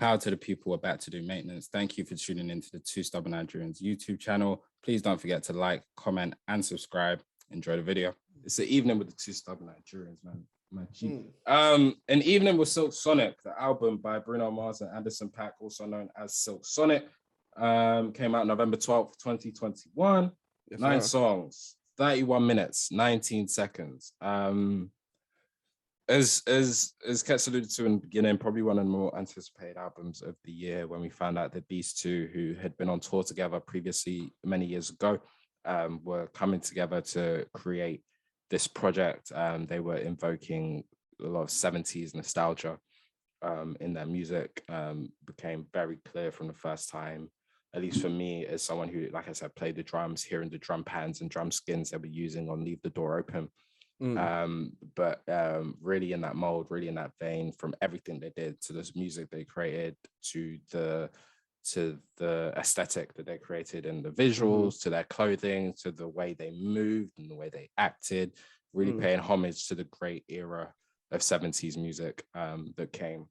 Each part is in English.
Power to the people about to do maintenance. Thank you for tuning into the Two Stubborn Nigerians YouTube channel. Please don't forget to like, comment, and subscribe. Enjoy the video. It's the evening with the Two Stubborn Nigerians, man. An Evening with Silk Sonic, the album by Bruno Mars and Anderson .Paak, also known as Silk Sonic, came out November 12th, 2021. Yes, 9 songs, 31 minutes, 19 seconds. As Ketz alluded to in the beginning, probably one of the more anticipated albums of the year when we found out that these two, who had been on tour together previously many years ago, were coming together to create this project. They were invoking a lot of 70s nostalgia in their music. Became very clear from the first time, at least for me, as someone who, like I said, played the drums, hearing the drum pans and drum skins they were using on Leave the Door Open. But really in that mold, really in that vein, from everything they did to this music they created, to the aesthetic that they created and the visuals, to their clothing, to the way they moved and the way they acted, really paying homage to the great era of 70s music that came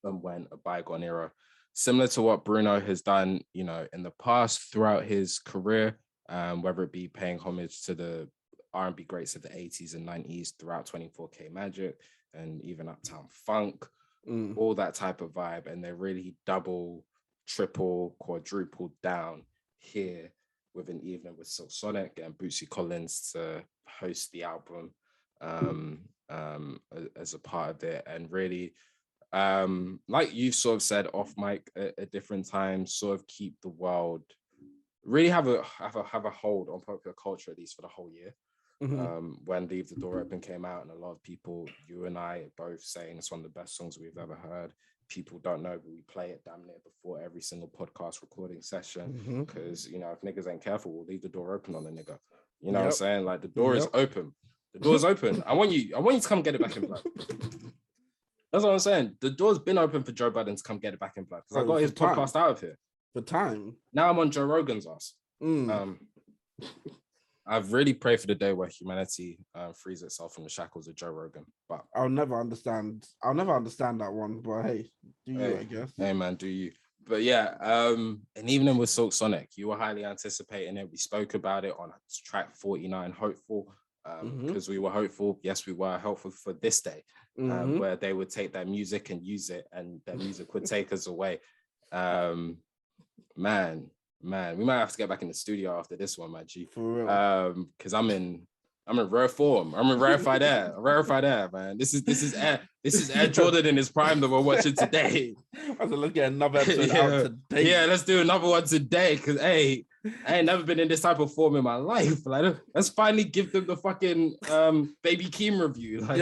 and went, a bygone era, similar to what Bruno has done, you know, in the past throughout his career, whether it be paying homage to the R&B greats of the 80s and 90s throughout 24K Magic and even Uptown Funk, all that type of vibe. And they really double, triple, quadruple down here with An Evening with Silk Sonic and Bootsy Collins to host the album as a part of it. And really, like you've sort of said off mic at different times, sort of keep the world, really have a hold on popular culture, at least for the whole year. When Leave the Door Open came out, and a lot of people, you and I, both saying it's one of the best songs we've ever heard. People don't know, but we play it damn near before every single podcast recording session, because you know, if niggas ain't careful, we'll leave the door open on a nigga. You know what I'm saying? Like, the door is open. The door's open. I want you to come get it back in blood. That's what I'm saying. The door's been open for Joe Budden to come get it back in blood, because I got his podcast out of here. For time. Now I'm on Joe Rogan's ass. I've really prayed for the day where humanity frees itself from the shackles of Joe Rogan. But I'll never understand that one. But hey, do you, I guess. Hey man, do you? But yeah, An Evening with Silk Sonic. You were highly anticipating it. We spoke about it on track 49, Hopeful. Because we were hopeful. Yes, we were hopeful for this day, where they would take that music and use it, and that music would take us away. Man, we might have to get back in the studio after this one, my G. For real. Because I'm in rare form. I'm in rarefied air. Rarefied air, man. This is Air Jordan in his prime that we're watching today. Let's get another episode out today. Yeah, let's do another one today. Because hey, I ain't never been in this type of form in my life. Like, let's finally give them the fucking Baby Keem review. Like,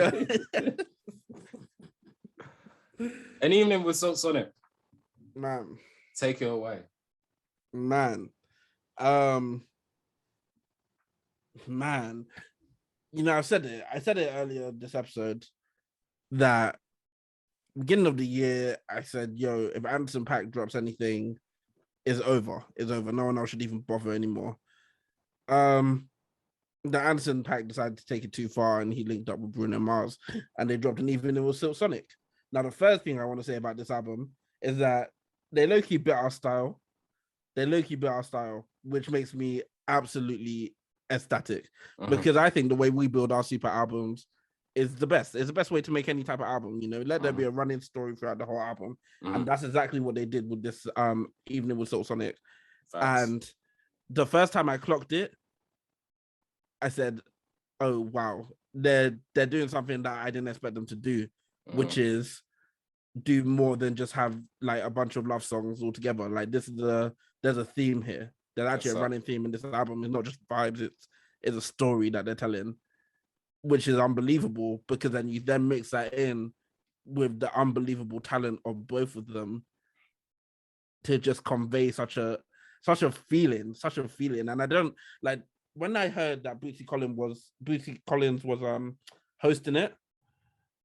An Evening with Silk Sonic. Man, take it away. Man, you know, I said it earlier this episode that beginning of the year, I said, yo, if Anderson .Paak drops anything, it's over. No one else should even bother anymore. The Anderson .Paak decided to take it too far, and he linked up with Bruno Mars, and they dropped An Evening with Silk Sonic. Now, the first thing I want to say about this album is that they low-key bit our style. Which makes me absolutely ecstatic, because I think the way we build our super albums is the best. It's the best way to make any type of album, you know. Let there be a running story throughout the whole album, and that's exactly what they did with this Evening with Silk Sonic. And the first time I clocked it, I said, "Oh wow, they're doing something that I didn't expect them to do, which is do more than just have like a bunch of love songs all together. Like, there's a theme here. There's actually a running theme in this album. It's not just vibes, it's a story that they're telling, which is unbelievable, because then you then mix that in with the unbelievable talent of both of them to just convey such a feeling. And I don't, like, when I heard that Bootsy Collins was hosting it,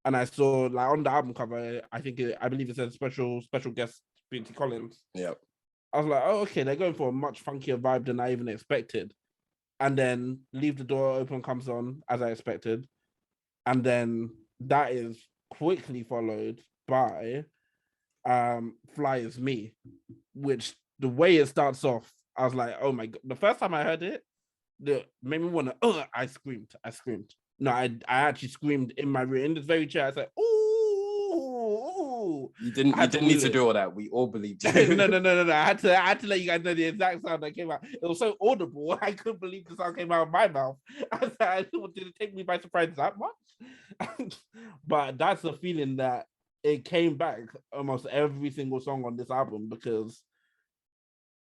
and I saw, like, on the album cover, I believe it says special guest Bootsy Collins. Yep. I was like, oh, okay, they're going for a much funkier vibe than I even expected. And then Leave the Door Open comes on, as I expected. And then that is quickly followed by Fly Is Me, which the way it starts off, I was like, oh my God. The first time I heard it, made me want to, I screamed. No, I actually screamed in my room, in this very chair. I said, ooh. You didn't need to do all that. We all believed you. No. I had to let you guys know the exact sound that came out. It was so audible. I couldn't believe the sound came out of my mouth. I said, did it take me by surprise that much? But that's the feeling that it came back almost every single song on this album, because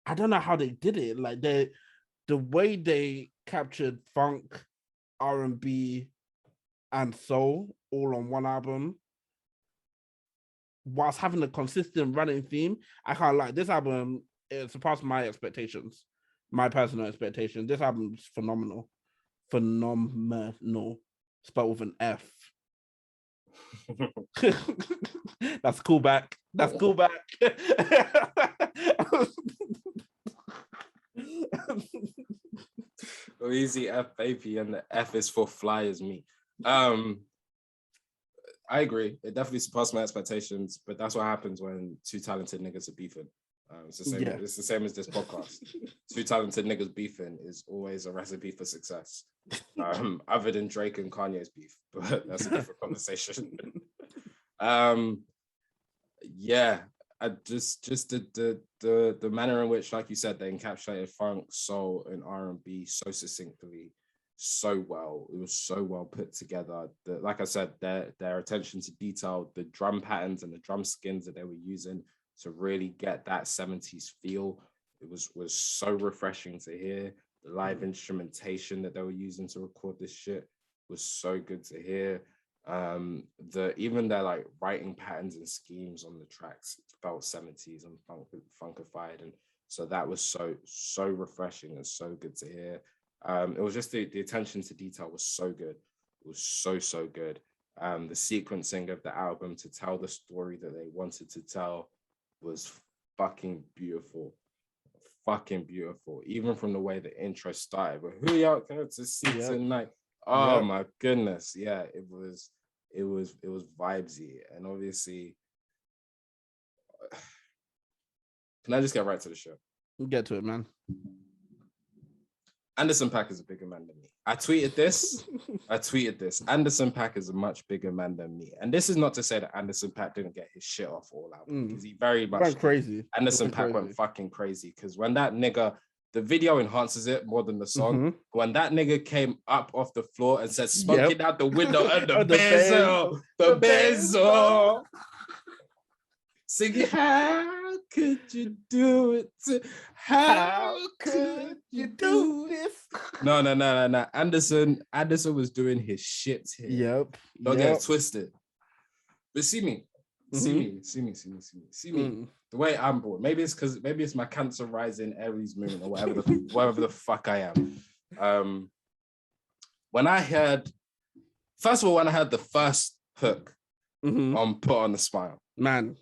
I don't know how they did it. Like the way they captured funk, R&B, and soul all on one album, whilst having a consistent running theme. I can't lie, this album, it surpassed my expectations, my personal expectations. This album's phenomenal. Spelled with an F. That's cool back. Oh, easy F, baby, and the F is for Fly Is Me. I agree. It definitely surpassed my expectations, but that's what happens when two talented niggas are beefing. It's the same. Yeah. It's the same as this podcast. Two talented niggas beefing is always a recipe for success. Other than Drake and Kanye's beef, but that's a different conversation. Yeah, I just the manner in which, like you said, they encapsulated funk, soul, and R&B so succinctly, so well. It was so well put together. Like I said, their attention to detail, the drum patterns and the drum skins that they were using to really get that 70s feel. It was so refreshing to hear. The live instrumentation that they were using to record this shit was so good to hear. Even their like writing patterns and schemes on the tracks felt 70s and funkified, and so that was so refreshing and so good to hear. It was just the attention to detail was so good. It was so good. The sequencing of the album to tell the story that they wanted to tell was fucking beautiful. Even from the way the intro started, but who y'all going to see tonight? Oh my goodness. Yeah, it was vibesy. And obviously, can I just get right to the show? Get to it, man. Anderson .Paak is a bigger man than me. I tweeted this. Anderson .Paak is a much bigger man than me. And this is not to say that Anderson .Paak didn't get his shit off all out, because he very much went crazy. Anderson .Paak went fucking crazy, because when that nigga, the video enhances it more than the song. Mm-hmm. When that nigga came up off the floor and said, smoking out the window and the bezel. Singing, how could you do it? How could you do this? No. Anderson was doing his shit here. Yep. Don't get it twisted. But see me. The way I'm born. Maybe it's my Cancer rising Aries moon or whatever the fuck I am. When I heard the first hook on Put on the Smile. Man.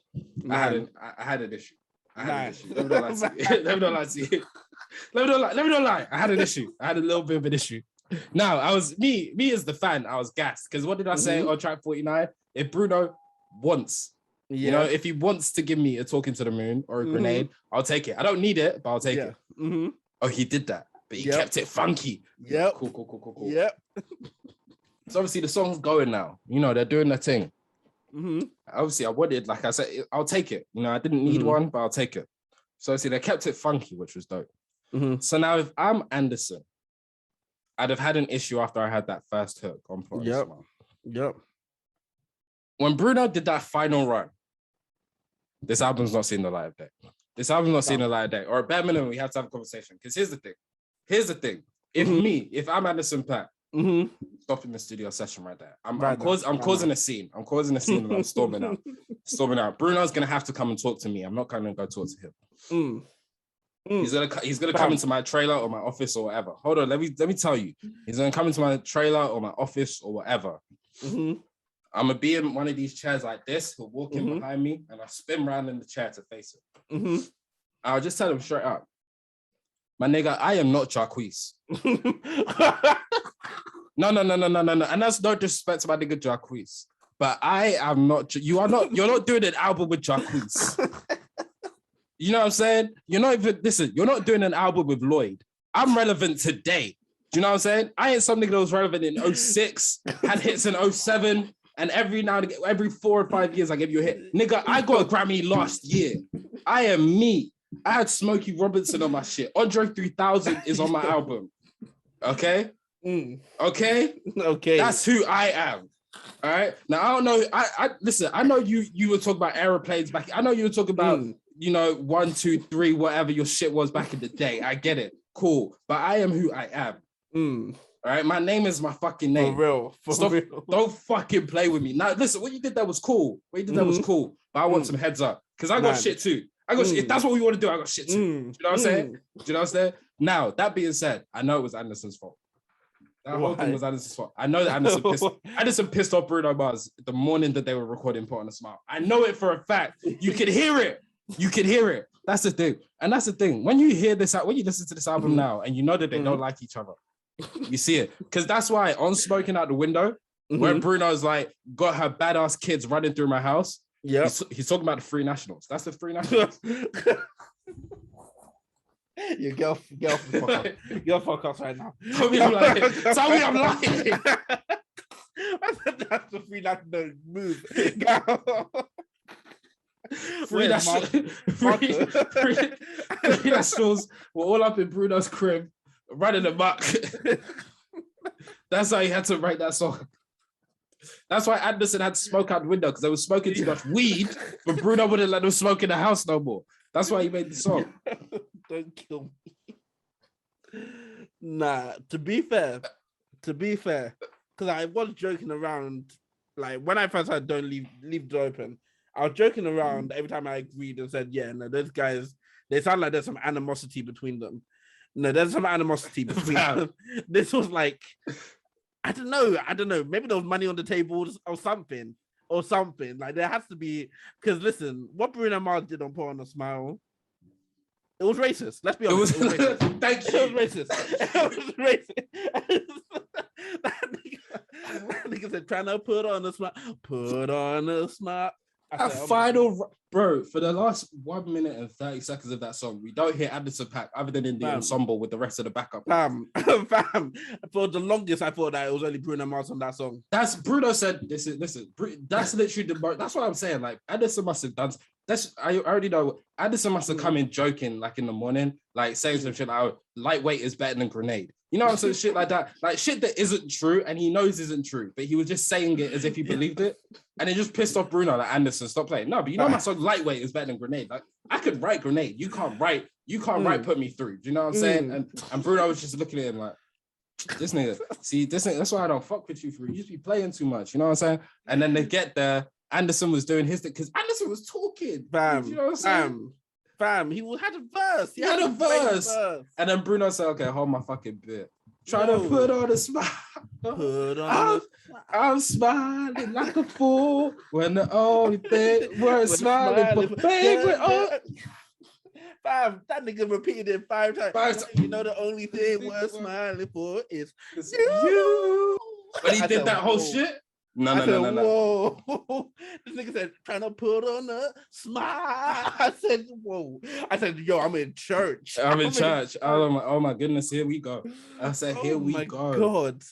I had an issue. Let me not lie to you. Let me not lie. I had an issue. I had a little bit of an issue. Now, I was me as the fan, I was gassed. Because what did I say on track 49? If Bruno wants, you know, if he wants to give me a Talking to the Moon or a grenade, I'll take it. I don't need it, but I'll take it. Mm-hmm. Oh, he did that. But he kept it funky. Yep. Cool. Yep. So obviously the song's going now. You know, they're doing their thing. Mm-hmm. Obviously, I wanted, like I said, I'll take it. You know, I didn't need one, but I'll take it. So obviously, they kept it funky, which was dope. Mm-hmm. So now, if I'm Anderson, I'd have had an issue after I had that first hook on Put on the Smile. Yep. When Bruno did that final run, this album's not seeing the light of day. Or at bare minimum, we have to have a conversation. Because here's the thing. If I'm Anderson .Paak, stopping the studio session right there. I'm causing a scene. I'm causing a scene and I'm storming out. Bruno's gonna have to come and talk to me. I'm not gonna go talk to him. He's gonna come into my trailer or my office or whatever. Hold on, let me tell you. He's gonna come into my trailer or my office or whatever. I'm gonna be in one of these chairs like this. He'll walk in behind me and I spin around in the chair to face him. I'll just tell him straight up, my nigga, I am not Jacquees. No. And that's no disrespect to my nigga Jacquees. but I am not. You're not doing an album with Jacquees. You know what I'm saying? You're not even, listen, you're not doing an album with Lloyd. I'm relevant today. Do you know what I'm saying? I ain't something that was relevant in 06, had hits in 07, and every 4 or 5 years I give you a hit. Nigga, I got a Grammy last year. I am me. I had Smokey Robinson on my shit. Andre 3000 is on my album. Okay? Okay? Okay. That's who I am. All right? Now, I don't know. I listen, I know you were talking about aeroplanes back. I know you were talking about, 1, 2, 3, whatever your shit was back in the day. I get it. Cool. But I am who I am. All right, my name is my fucking name. For real. Don't fucking play with me. Now, listen, what you did that was cool. But I want some heads up because I got shit too. I got shit. If that's what we want to do, I got shit too. Do you know what I'm saying? Do you know what I'm saying? Now, that being said, I know it was Anderson's fault. That whole thing was Anderson's fault. I know that Anderson pissed off Bruno Mars the morning that they were recording Put on a Smile. I know it for a fact. You can hear it. That's the thing. And that's the thing. When you hear this, when you listen to this album now and you know that they don't like each other, you see it. Because that's why on Smoking Out the Window, where Bruno's like, got her badass kids running through my house, he's talking about the Free Nationals. That's the Free Nationals. Your girl, fuck us right now. Tell me I'm lying. That's the Free National move. Free Nationals were all up in Bruno's crib, running amok. That's how he had to write that song. That's why Anderson had to smoke out the window, because they were smoking too much weed, but Bruno wouldn't let them smoke in the house no more. That's why he made the song. Don't kill me. Nah, to be fair, because I was joking around, like when I first heard "Don't leave the door open," I was joking around every time I agreed and said, "Yeah, no, those guys, they sound like there's some animosity between them." No, there's some animosity between them. This was like, I don't know. Maybe there was money on the table or something. Like there has to be, because listen, what Bruno Mars did on Put on a Smile, it was racist. Let's be honest. It was racist. Thank you. It was racist. That nigga said, trying to put on a smile. Put on a smile. That final, bro, for the last 1 minute and 30 seconds of that song, we don't hear Anderson .Paak other than in the ensemble with the rest of the backup. Fam. For the longest, I thought that it was only Bruno Mars on that song. That's Bruno said. Listen. That's literally the. That's what I'm saying. Like Anderson must have done. I already know. Anderson must have come in joking, like in the morning, like saying some shit like, "Oh, lightweight is better than grenade." You know what I'm saying? Shit like that, like shit that isn't true, and he knows isn't true, but he was just saying it as if he believed it, and it just pissed off Bruno. Like, Anderson, stop playing. No, but you know my song "Lightweight" is better than "Grenade." Like, I could write "Grenade." You can't write. "Put Me Through." Do you know what I'm saying? And Bruno was just looking at him like, this nigga. See, this nigga. That's why I don't fuck with you. You just be playing too much. You know what I'm saying? And then they get there. Anderson was doing his thing because Anderson was talking. Bam, you know what I'm saying? Fam, he had a verse. He had a verse. And then Bruno said, "Okay, hold my fucking bit. Try to put on a smile. I'm smiling like a fool when the only thing we're smiling for favorite." Fam, that nigga repeated it 5 times. You know the only thing we're smiling for is you. But he did that whole shit. No. Whoa. This nigga said, trying to put on a smile. I said, whoa. I said, yo, I'm in church. I'm in church. Oh my goodness, here we go. I said, here we go. Oh my God.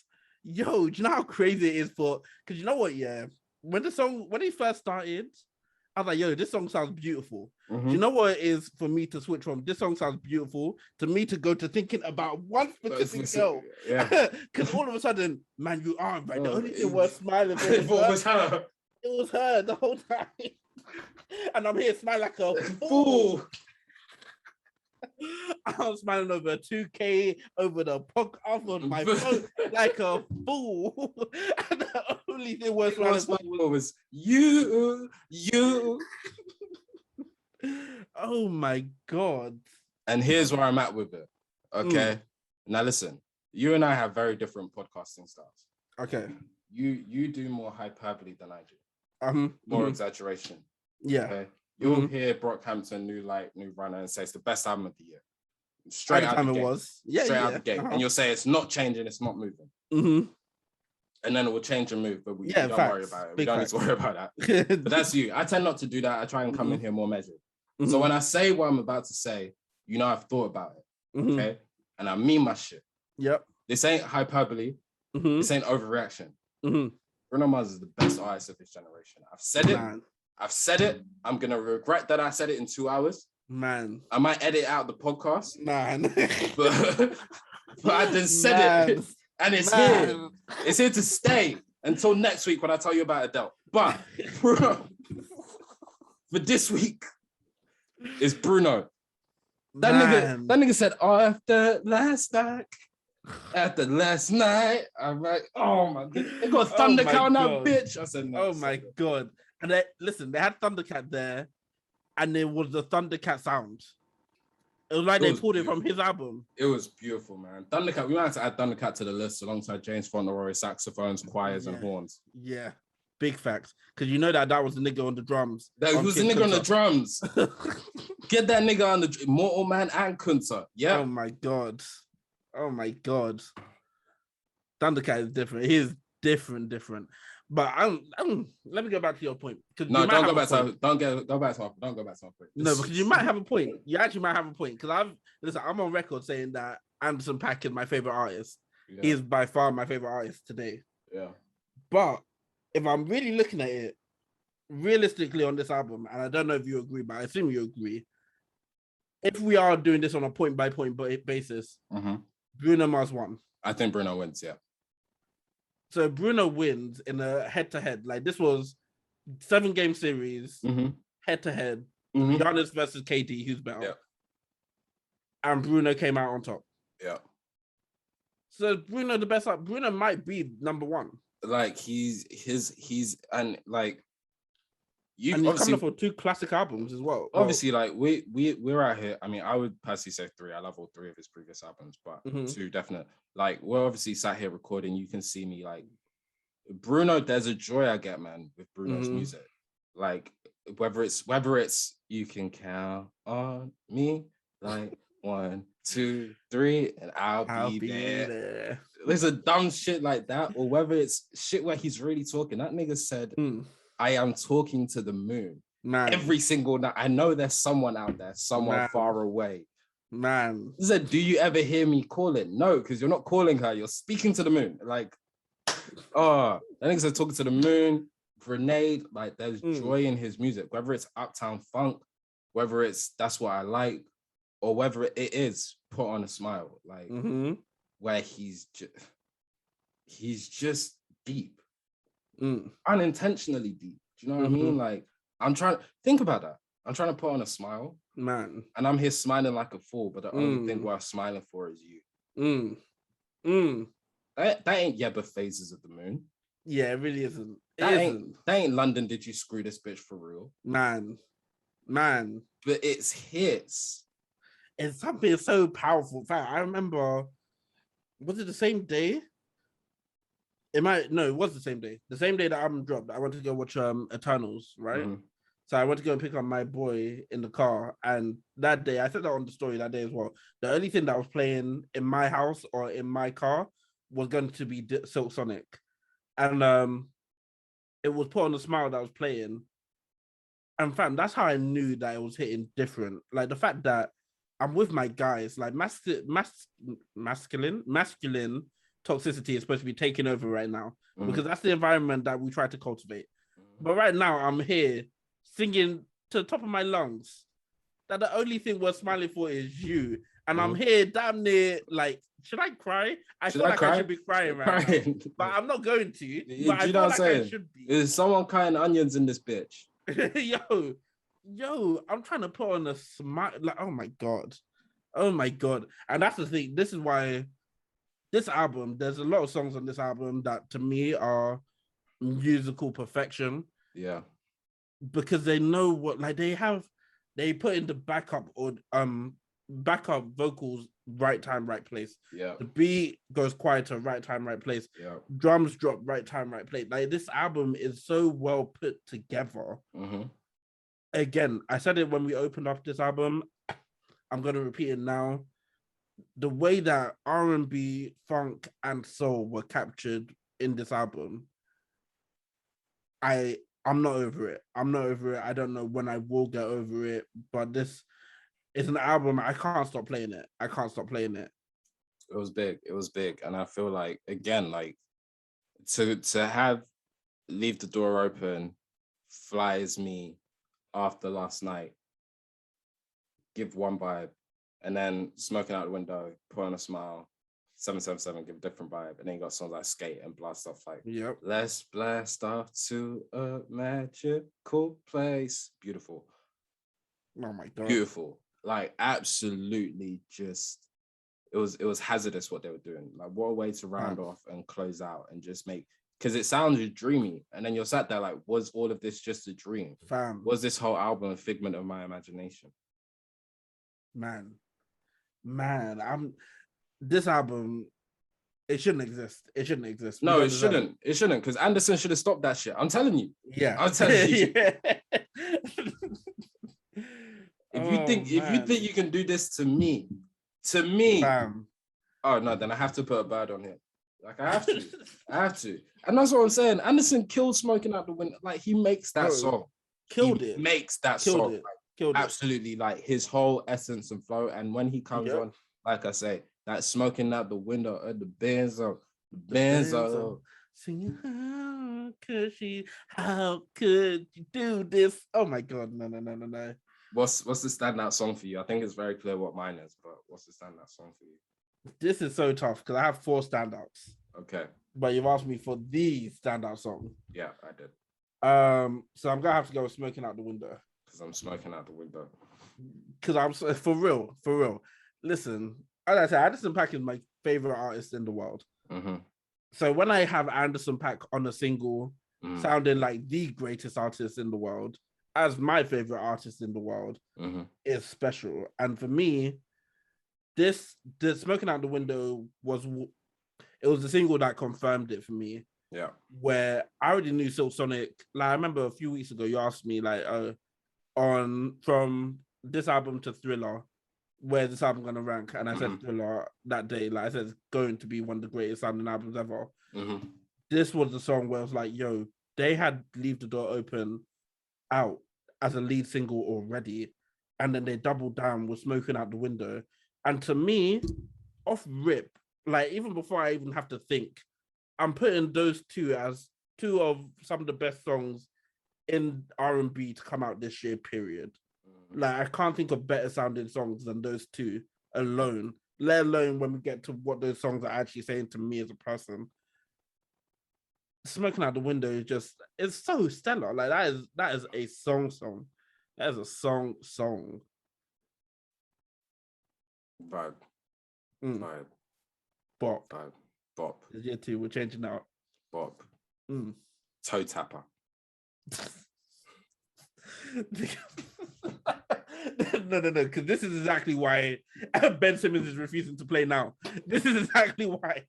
Yo, do you know how crazy it is for, because you know what, yeah? When he first started, I was like, yo, this song sounds beautiful. Do you know what it is for me to switch from this song sounds beautiful to me to go to thinking about one specific girl? Yeah. Because all of a sudden, man, you are right. The only thing worth smiling for was her. It was her the whole time. And I'm here smiling like a fool. I'm smiling over 2K over the punk off on my phone like a fool. And the only thing worth smiling for was you. Oh my God. And here's where I'm at with it. Okay. Now listen, you and I have very different podcasting styles. Okay. You do more hyperbole than I do. More exaggeration. Yeah. Okay? You'll hear Brockhampton, New Light, New Runner, and say it's the best album of the year. Straight out the gate. It was. Yeah, straight out the gate. And you'll say it's not changing, it's not moving. And then we'll change the move, but we don't worry about it. We don't need to worry about that. But that's you. I tend not to do that. I try and come in here more measured. So when I say what I'm about to say, you know I've thought about it, okay? And I mean my shit. Yep. This ain't hyperbole. This ain't overreaction. Bruno Mars is the best artist of this generation. I've said it. I've said it. I'm going to regret that I said it in 2 hours. Man. I might edit out the podcast. Man. but I just said it. And it's here. It's here to stay until next week when I tell you about Adele. But Bruno, for this week, is Bruno. That nigga said, after last night, I'm like, oh my god, they got Thundercat on that bitch. I said, no. Oh my god. And they had Thundercat there, and it was the Thundercat sound. It was like they pulled it from his album. It was beautiful, man. Thundercat, we might have to add Thundercat to the list alongside James Fauntleroy, saxophones, choirs, and horns. Yeah, big facts. Because you know that was the nigga on the drums. He was the nigga on the drums. Get that nigga on the Mortal Man and Kunta. Yeah. Oh my god. Thundercat is different. He is different. But let me go back to your point. No, don't go back to my point. No, because you might have a point. You actually might have a point. Because I'm on record saying that Anderson .Paak is my favorite artist. Yeah. He is by far my favorite artist today. Yeah. But if I'm really looking at it realistically on this album, and I don't know if you agree, but I assume you agree, if we are doing this on a point by point basis, Bruno Mars won. I think Bruno wins, yeah. So Bruno wins in a head-to-head. Like, this was 7-game series, head-to-head. Giannis versus KD, who's better? Yeah. And Bruno came out on top. Yeah. So Bruno the best. Bruno might be number one. Like, he's and like you. And he's coming for 2 classic albums as well. Obviously, like we're out here. I mean, I would personally say 3. I love all 3 of his previous albums, but 2 definitely. Like, we're obviously sat here recording. You can see me, like, Bruno. There's a joy I get, man, with Bruno's music. Like, whether it's you can count on me, like 1, 2, 3, and I'll be there. There's a dumb shit like that, or whether it's shit where he's really talking. That nigga said, I am talking to the moon. Man. Every single night. I know there's someone out there, someone far away. Man. He said, do you ever hear me calling? No, because you're not calling her. You're speaking to the moon. Like, that nigga said talking to the moon, grenade. Like, there's joy in his music. Whether it's Uptown Funk, whether it's That's What I Like, or whether it is Put on a Smile. Like, where he's just deep. Unintentionally deep. Do you know what I mean? Like, I'm trying to think about that. I'm trying to put on a smile, man, and I'm here smiling like a fool, but the only thing worth smiling for is you. That ain't Yebba Phases of the Moon. Yeah, it really isn't. That ain't London. Did you screw this bitch for real, man? But it's hits. It's something so powerful. In fact, I remember. Was it the same day? It was the same day. The same day the album dropped. I went to go watch Eternals, right? So I went to go and pick up my boy in the car. And that day, I said that on the story that day as well. The only thing that was playing in my house or in my car was going to be Silk Sonic. And it was Put on a Smile that was playing. And fam, that's how I knew that it was hitting different. Like, the fact that I'm with my guys, like masculine toxicity is supposed to be taking over right now. Because that's the environment that we try to cultivate. But right now, I'm here singing to the top of my lungs that the only thing we're smiling for is you. And I'm here damn near, like, should I cry? I feel like I should be crying right now. But I'm not going to. But I feel like I should be. Is someone crying onions in this bitch? Yo, I'm trying to put on a smile. Like, oh my God. And that's the thing. This is why this album, there's a lot of songs on this album that to me are musical perfection. Yeah. Because they know what, like, they put in the backup vocals, right time, right place. Yeah. The beat goes quieter, right time, right place. Yeah. Drums drop, right time, right place. Like, this album is so well put together. Again, I said it when we opened up this album. I'm going to repeat it now. The way that R&B, funk, and soul were captured in this album, I'm not over it. I'm not over it. I don't know when I will get over it, but this is an album. I can't stop playing it. I can't stop playing it. It was big. It was big, and I feel like again, like to have Leave the Door Open, Flies Me, After Last Night, give one vibe, and then Smoking Out the Window, Put on a Smile, 777 give a different vibe, and then you got songs like Skate and blast off like Let's blast off to a magical place. Beautiful. Oh my god. Beautiful. Like absolutely just it was hazardous what they were doing. Like what a way to round off and close out and just make, because it sounded dreamy. And then you're sat there like, was all of this just a dream? Fam. Was this whole album a figment of my imagination? Man, this album, it shouldn't exist. It shouldn't exist. No, it shouldn't. It shouldn't, because Anderson should have stopped that shit. I'm telling you. Yeah. I'm telling you. If you think you can do this to me, Fam. Oh no, then I have to put a bird on here. Like I have to. And that's what I'm saying. Anderson killed Smoking Out the Window. Like he makes that song. Killed it. Makes that killed song. It. Killed absolutely it. Like his whole essence and flow. And when he comes on, like I say, that Smoking Out the Window of the Benzo. Singing, how could you do this? Oh my god, no. What's the standout song for you? I think it's very clear what mine is, but what's the standout song for you? This is so tough because I have 4 standouts. Okay. But you've asked me for the standout song. Yeah, I did. So I'm gonna have to go with Smoking Out the Window. Because I'm smoking out the window. Because I'm for real. Listen, as I said, Anderson .Paak is my favorite artist in the world. Mm-hmm. So when I have Anderson .Paak on a single, sounding like the greatest artist in the world, as my favorite artist in the world, is special. And for me, the Smoking Out the Window was the single that confirmed it for me. Yeah. Where I already knew Silk Sonic. Like I remember a few weeks ago, you asked me like, from this album to Thriller, where this album gonna rank? And I said Thriller that day. Like I said, it's going to be one of the greatest sounding albums ever. This was the song where I was like, yo, they had Leave the Door Open out as a lead single already, and then they doubled down with Smoking Out the Window. And to me, off rip, like even before I even have to think, I'm putting those two as two of some of the best songs in R&B to come out this year, period. Like I can't think of better sounding songs than those two alone, let alone when we get to what those songs are actually saying to me as a person. Smoking Out the Window is just, it's so stellar. Like that is a song. That is a song. Vibe. Bop. Vibe. Bop. Year 2, we're changing that up. Bop. Toe tapper. No, because this is exactly why Ben Simmons is refusing to play now. This is exactly why.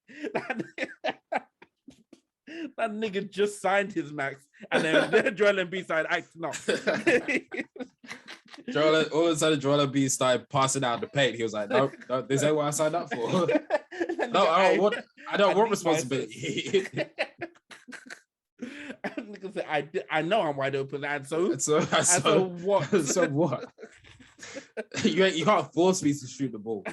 That nigga just signed his max, and then Joel Embiid started acting up. All of a sudden, Joel Embiid started passing out the paint. He was like, "No, this ain't what I signed up for. No, I don't want responsibility." Nigga said, I know I'm wide open, and so what? So what? You can't force me to shoot the ball.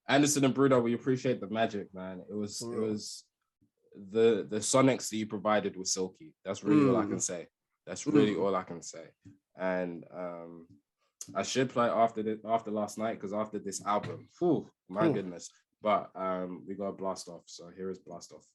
Anderson and Bruno, we appreciate the magic, man. It was the sonics that you provided with Silky. That's really all I can say. That's really all I can say. And I should play after last night, because after this album, my goodness. But we got a blast off. So here is blast off.